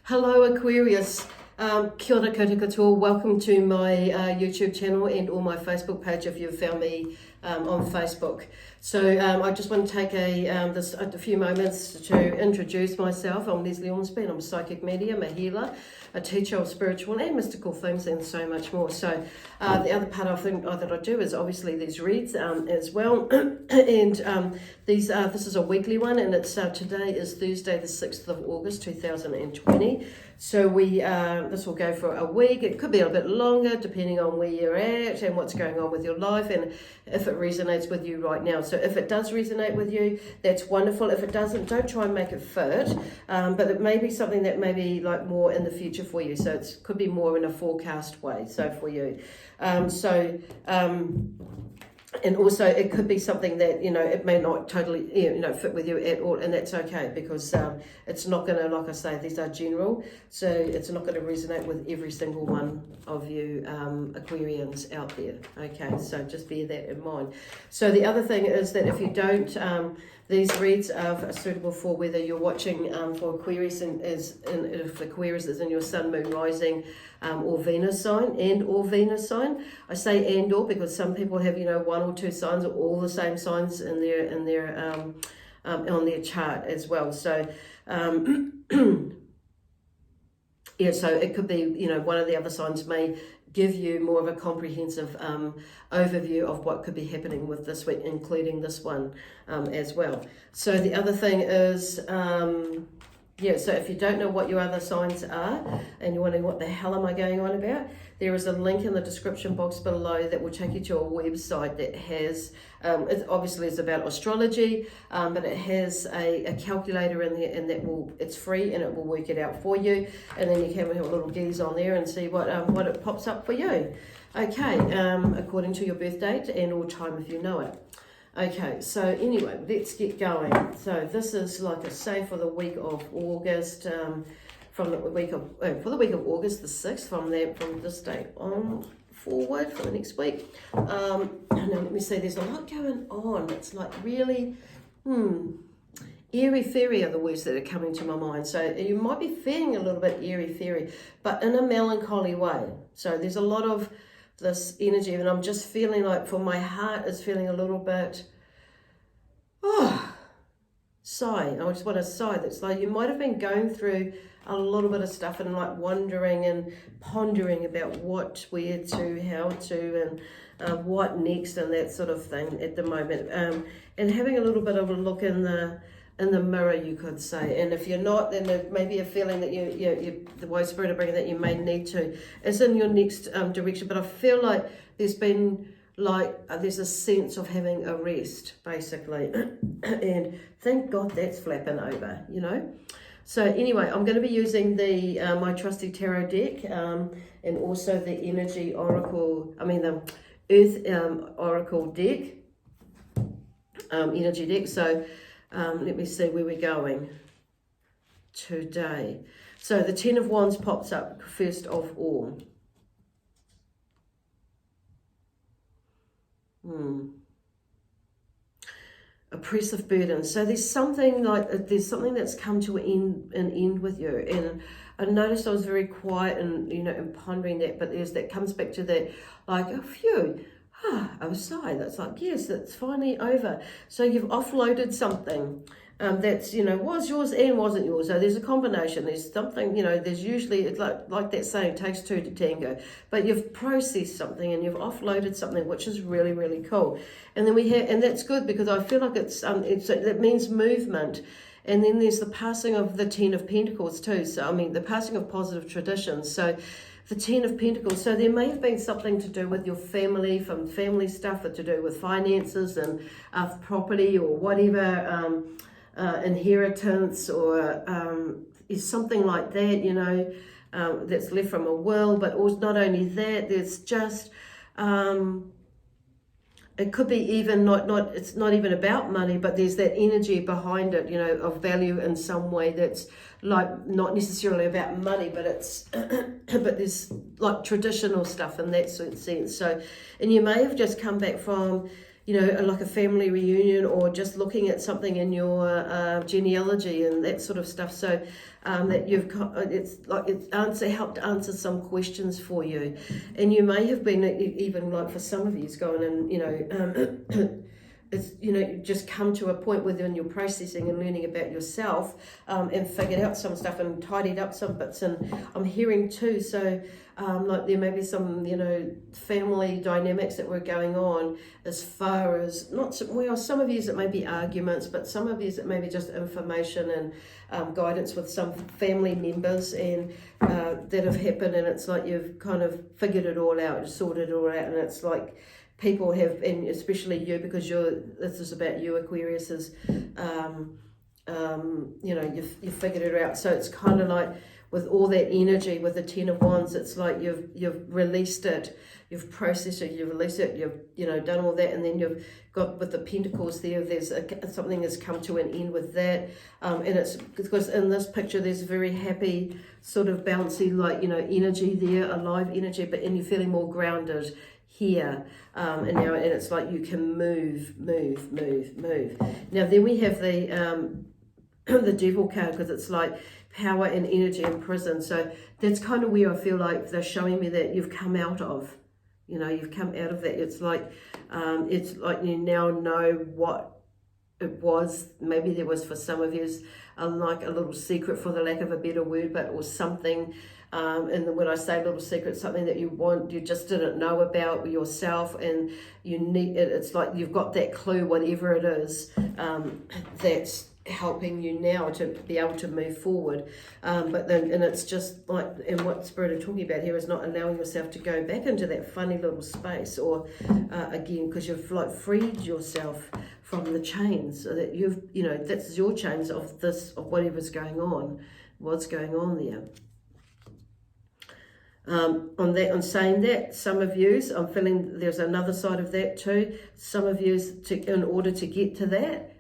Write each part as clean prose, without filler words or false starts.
Hello Aquarius, kia ora koutou katoa. Welcome to my YouTube channel and or my Facebook page if you've found me on Facebook. So I just want to take a few moments to introduce myself. I'm Lesley Ormsby and I'm a psychic medium, a healer, a teacher of spiritual and mystical things and so much more. So the other part that I do is obviously these reads as well. And this is a weekly one, and it's today is Thursday the 6th of August 2020. So this will go for a week. It could be a bit longer depending on where you're at and what's going on with your life and if it resonates with you right now. So if it does resonate with you, that's wonderful. If it doesn't, don't try and make it fit, but it may be something that may be like more in the future for you. So it could be more in a forecast way, so for you. And also it could be something that, it may not totally, fit with you at all. And that's okay because it's not going to, like I say, these are general. So it's not going to resonate with every single one of you Aquarians out there. Okay, so just bear that in mind. So the other thing is that if you don't, these reads are suitable for whether you're watching for Aquarius if Aquarius is in your Sun, Moon, Rising, or Venus sign or Venus sign. I say and or because some people have one or two signs or all the same signs in their on their chart as well. So yeah, so it could be one of the other signs may give you more of a comprehensive overview of what could be happening with this week, including this one as well. So the other thing is, so if you don't know what your other signs are and you're wondering what the hell am I going on about, there is a link in the description box below that will take you to a website that has, it obviously is about astrology, but it has a calculator in there, and it's free and it will work it out for you. And then you can have a little gaze on there and see what it pops up for you. Okay, according to your birth date and or time if you know it. Okay, so anyway, let's get going. So this is like I say for the week of August, for the week of August the 6th, from this date on forward for the next week. Now let me see, there's a lot going on. It's like really, airy-fairy are the words that are coming to my mind. So you might be feeling a little bit airy-fairy, but in a melancholy way. So there's a lot of this energy, and I'm just feeling like, for my heart is feeling a little bit, sigh. I just want to sigh. That's like you might have been going through a little bit of stuff and like wondering and pondering about what, where to, how to, and what next and that sort of thing at the moment. And having a little bit of a look in the mirror, you could say. And if you're not, then there may be a feeling that the Holy Spirit are bringing that you may need to. It's in your next direction, but I feel like there's been there's a sense of having a rest, basically. And thank God that's flapping over, So anyway, I'm going to be using the my trusty tarot deck and also the energy oracle, the earth oracle deck, energy deck. So let me see where we're going today. So the 10 of Wands pops up first of all. Oppressive burden. So there's something that's come to an end with you. And I noticed I was very quiet and and pondering that, but that comes back to that, like, a phew. I was sigh. That's like, yes, that's finally over. So you've offloaded something that's, was yours and wasn't yours. So there's a combination. There's something, there's usually, it's like that saying, takes two to tango. But you've processed something and you've offloaded something, which is really, really cool. And then and that's good because I feel like that means movement. And then there's the passing of the 10 of Pentacles too. So, the passing of positive traditions. So the 10 of Pentacles. So there may have been something to do with your family, from family stuff, or to do with finances and property or whatever, inheritance or is something like that, that's left from a will. But also not only that, there's just, it could be even it's not even about money, but there's that energy behind it, of value in some way that's like not necessarily about money, but it's but there's like traditional stuff in that sort of sense. So, and you may have just come back from you know, like a family reunion, or just looking at something in your genealogy and that sort of stuff. So that you've got, it's like it's helped answer some questions for you, and you may have been even like for some of you, going and you know. It's, you know, just come to a point within your processing and learning about yourself, and figured out some stuff and tidied up some bits. And I'm hearing too, so like there may be some, you know, family dynamics that were going on, as far as some of you it may be arguments, but some of you it may be just information and guidance with some family members, and that have happened, and it's like you've kind of figured it all out, sorted it all out, and it's like people have, and especially you, because this is about you, Aquarius, is, you know, you've figured it out. So it's kind of like with all that energy, with the Ten of Wands, it's like you've released it, you've processed it, you've released it, you've, you know, done all that, and then you've got with the Pentacles there, there's something has come to an end with that, and it's because in this picture there's very happy, sort of bouncy, like, you know, energy there, alive energy, and you're feeling more grounded here, and now, and it's like you can move. Now then we have the the Devil card, because it's like power and energy in prison. So that's kind of where I feel like they're showing me that you've come out of, you know, you've come out of that. It's like you now know what it was. Maybe there was for some of you like a little secret, for the lack of a better word, but it was something. And when I say little secret, something that you just didn't know about yourself, and you need it. It's like you've got that clue, whatever it is, that's helping you now to be able to move forward. But then, and it's just like, and what Spirit are talking about here is not allowing yourself to go back into that funny little space, or again, because you've like freed yourself from the chains, so that you've, you know, that's your chains of whatever's going on, what's going on there. On saying that, some of you, I'm feeling there's another side of that too. Some of you, in order to get to that,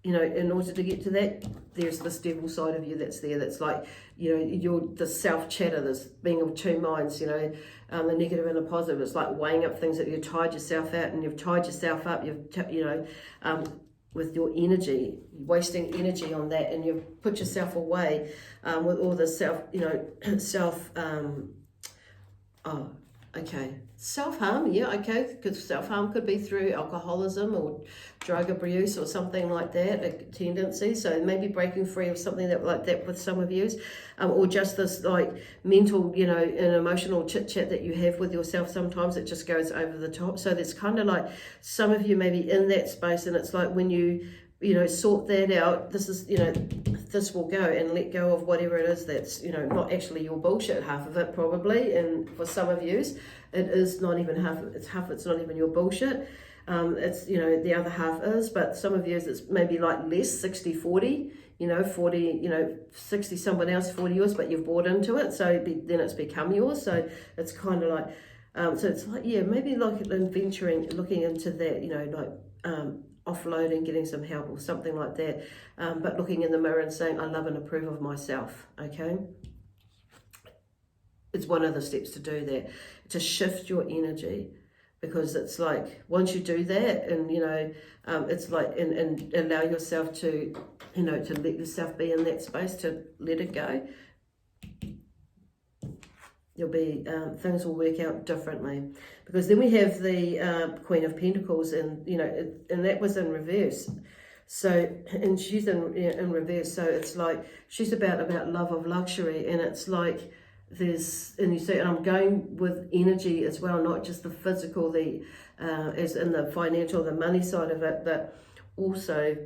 you know, in order to get to that, there's this devil side of you that's there. That's like, you know, you're the self-chatter, this being of two minds, you know, the negative and the positive. It's like weighing up things that you've tied yourself out, and you've tied yourself up, you know, with your energy, wasting energy on that, and you've put yourself away with all the self-harm, yeah, okay, because self-harm could be through alcoholism or drug abuse or something like that, a tendency. So maybe breaking free of something that like that with some of you, or just this like mental, you know, and emotional chit-chat that you have with yourself. Sometimes it just goes over the top. So there's kind of like some of you maybe in that space, and it's like when you know, sort that out, this is, you know, this will go, and let go of whatever it is that's, you know, not actually your bullshit, half of it probably, and for some of you, it is not even half, it's not even your bullshit, it's, you know, the other half is, but some of you, it's maybe like less, 60-40, you know, 40, you know, 60 someone else, 40 yours, but you've bought into it, so then it's become yours, so it's kind of like, so it's like, yeah, maybe like venturing, looking into that, you know, like, offloading, getting some help or something like that, but looking in the mirror and saying, I love and approve of myself, okay? It's one of the steps to do that, to shift your energy, because it's like, once you do that, and, you know, it's like, and allow yourself to, you know, to let yourself be in that space, to let it go, you'll be, things will work out differently. Because then we have the Queen of Pentacles, and, you know, and that was in reverse. So, and she's in reverse. So it's like, she's about love of luxury, and it's like, there's, and you see, I'm going with energy as well, not just the physical, as in the financial, the money side of it, but also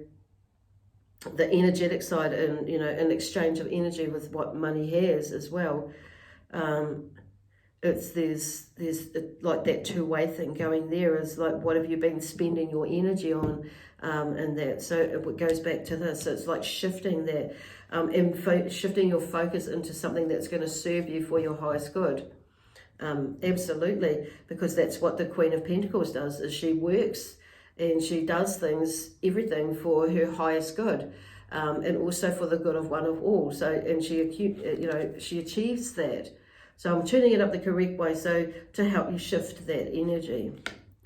the energetic side, and, you know, an exchange of energy with what money has as well. There's like that two-way thing going there, is like, what have you been spending your energy on, and that, so it goes back to this. So it's like shifting that, and shifting your focus into something that's going to serve you for your highest good. Absolutely, because that's what the Queen of Pentacles does, is she works and she does things, everything for her highest good, and also for the good of one of all. So, and she achieves that. So I'm tuning it up the correct way, so to help you shift that energy,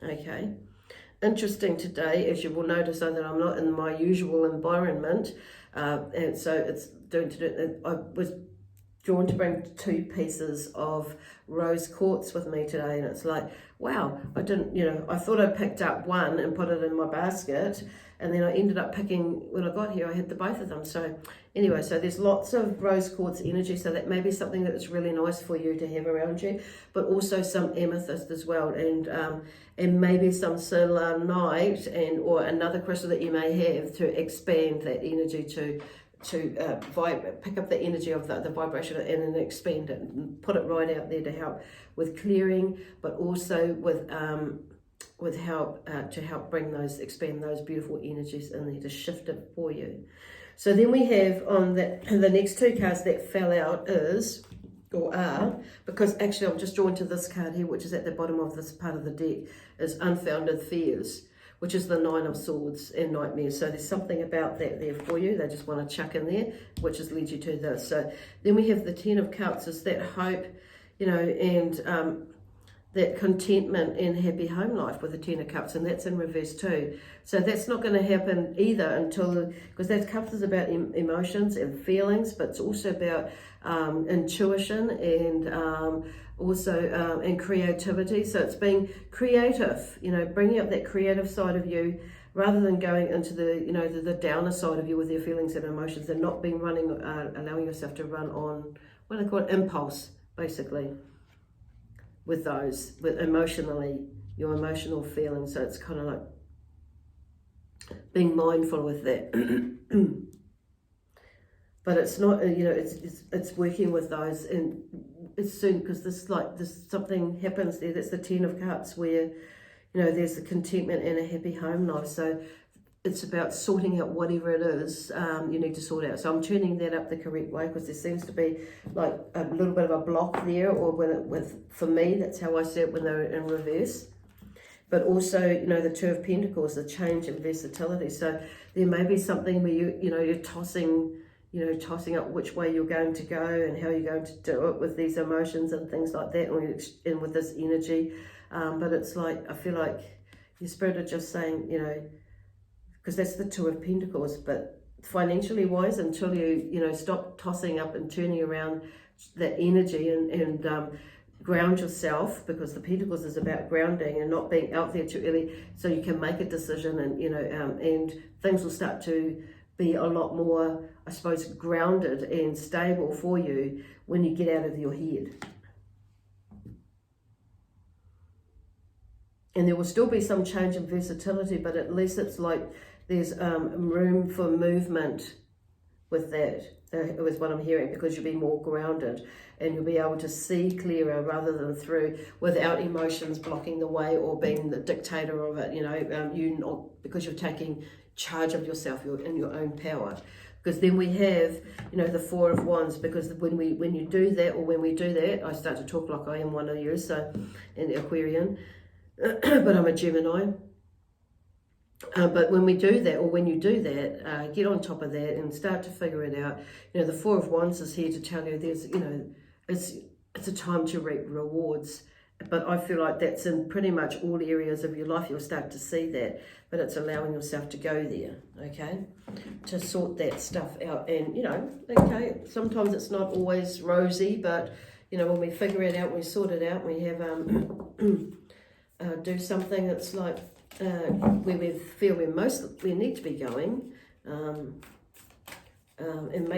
okay? interesting today, as you will notice, so that I'm not in my usual environment, and so it's I was drawn to bring 2 pieces of rose quartz with me today, and it's like, wow, I didn't, I thought I picked up one and put it in my basket, and then I ended up picking, when I got here, I had the both of them. So anyway, so there's lots of rose quartz energy, so that may be something that's really nice for you to have around you, but also some amethyst as well, and maybe some selenite or another crystal that you may have to expand that energy to pick up the energy of the vibration and then expand it and put it right out there to help with clearing, but also with help to help expand those beautiful energies in there, to shift it for you. So then we have on the next 2 cards that fell out because actually I'm just drawn to this card here, which is at the bottom of this part of the deck, is Unfounded Fears, which is the 9 of Swords and Nightmares. So there's something about that there for you. They just want to chuck in there, which has led you to this. So then we have the 10 of Cups, is that hope, and that contentment and happy home life with the 10 of Cups, and that's in reverse too. So that's not going to happen either because that Cups is about emotions and feelings, but it's also about intuition and also and creativity. So it's being creative, bringing up that creative side of you, rather than going into the downer side of you with your feelings and emotions, and not being allowing yourself to run on what they call impulse, basically, with your emotional feelings. So it's kind of like being mindful with that. But it's not, it's working with those, and it's soon, because this something happens there. That's the 10 of Cups, where there's the contentment and a happy home life. So it's about sorting out whatever it is you need to sort out. So I'm turning that up the correct way, because there seems to be like a little bit of a block there, or for me, that's how I see it when they're in reverse. But also, the 2 of Pentacles, the change and versatility. So there may be something where you're tossing up which way you're going to go and how you're going to do it with these emotions and things like that, and with this energy. But it's like, I feel like your spirit are just saying, because that's the 2 of Pentacles, but financially wise, until you stop tossing up and turning around that energy and ground yourself, because the Pentacles is about grounding and not being out there too early, so you can make a decision, and and things will start to be a lot more, I suppose, grounded and stable for you when you get out of your head. And there will still be some change in versatility, but at least it's like there's room for movement with that, with what I'm hearing, because you'll be more grounded and you'll be able to see clearer rather than through without emotions blocking the way or being the dictator of it, because you're taking charge of yourself, you're in your own power. Because then we have, the 4 of Wands, because when you do that, or when we do that, I start to talk like I am one of you, so in Aquarian, but I'm a Gemini. But when we do that, or when you do that, get on top of that and start to figure it out. The 4 of Wands is here to tell you there's, it's a time to reap rewards. But I feel like that's in pretty much all areas of your life. You'll start to see that, but it's allowing yourself to go there, okay, to sort that stuff out. And, okay, sometimes it's not always rosy, but, when we figure it out, we sort it out, we have, do something that's like, where we feel we need to be going, and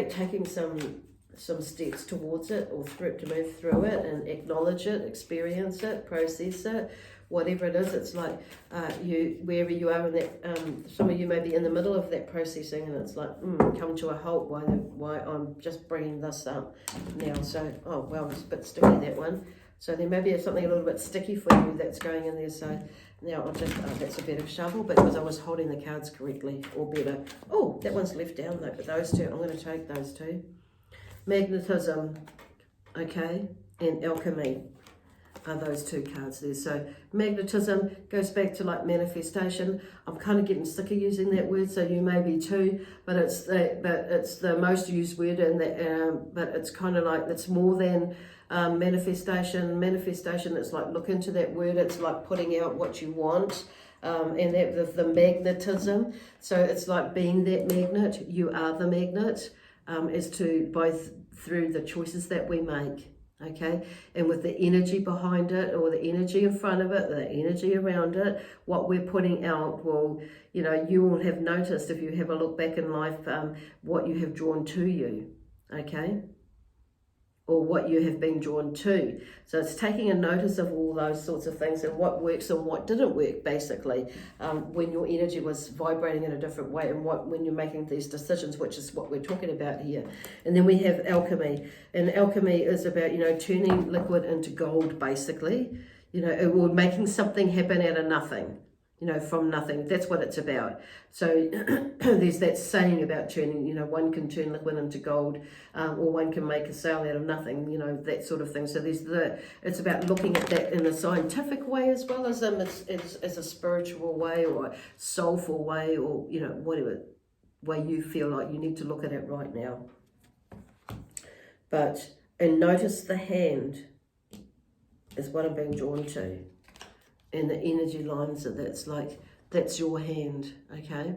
taking some steps towards it, or to move through it and acknowledge it, experience it, process it, whatever it is. It's like wherever you are in that, some of you may be in the middle of that processing, and it's like come to a halt why I'm just bringing this up now. So it's a bit sticky, that one. So there may be something a little bit sticky for you that's going in there. So now I'll just, that's a better shovel, because I was holding the cards correctly, or better. Oh, that one's left down though, but those 2, I'm going to take those 2. Magnetism, okay, and alchemy are those 2 cards there. So magnetism goes back to like manifestation. I'm kind of getting sick of using that word, so you may be too, but it's the most used word, and but it's kind of like, it's more than manifestation. It's like, look into that word, it's like putting out what you want, and that the magnetism. So it's like being that magnet. You are the magnet, as to both through the choices that we make. Okay, and with the energy behind it, or the energy in front of it, the energy around it, what we're putting out will, you know, you will have noticed if you have a look back in life, what you have drawn to you, okay, or what you have been drawn to. So it's taking a notice of all those sorts of things and what works and what didn't work, basically, when your energy was vibrating in a different way, and when you're making these decisions, which is what we're talking about here. And then we have alchemy, and alchemy is about, you know, turning liquid into gold, basically, you know, or making something happen out of nothing. You know, from nothing. That's what it's about. So there's that saying about turning, you know, one can turn liquid into gold, or one can make a sail out of nothing, you know, that sort of thing. So it's about looking at that in a scientific way, as well as as a spiritual way, or a soulful way, or, you know, whatever way you feel like you need to look at it right now. And notice the hand is what I'm being drawn to. And the energy lines that's your hand, okay?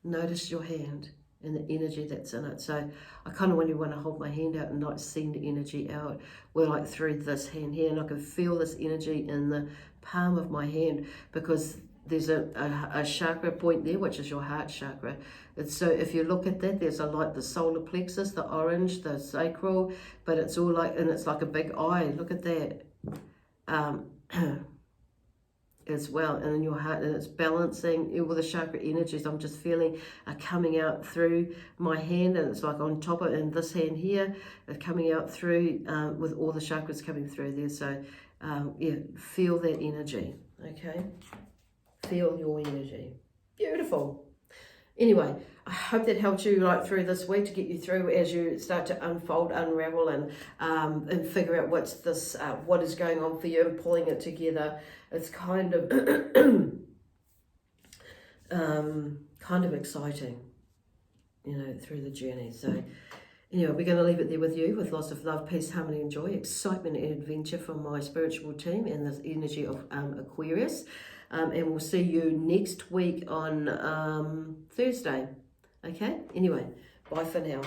Notice your hand and the energy that's in it. So I kind of really want to hold my hand out and like send energy out. We're like through this hand here, and I can feel this energy in the palm of my hand, because there's a chakra point there, which is your heart chakra. And so if you look at that, there's like the solar plexus, the orange, the sacral, but it's all like, and it's like a big eye. Look at that. As well, and in your heart, and it's balancing all the chakra energies. I'm just feeling are coming out through my hand, and it's like on top of, and this hand here, coming out through, with all the chakras coming through there. So yeah, feel that energy, okay? Feel your energy. Beautiful. Anyway, I hope that helped you right through this week, to get you through as you start to unfold, unravel, and figure out what is going on for you, and pulling it together. It's kind of kind of exciting, you know, through the journey. So anyway, we're going to leave it there with you, with lots of love, peace, harmony, and joy, excitement and adventure from my spiritual team and the energy of Aquarius. And we'll see you next week on Thursday. Okay? Anyway, bye for now.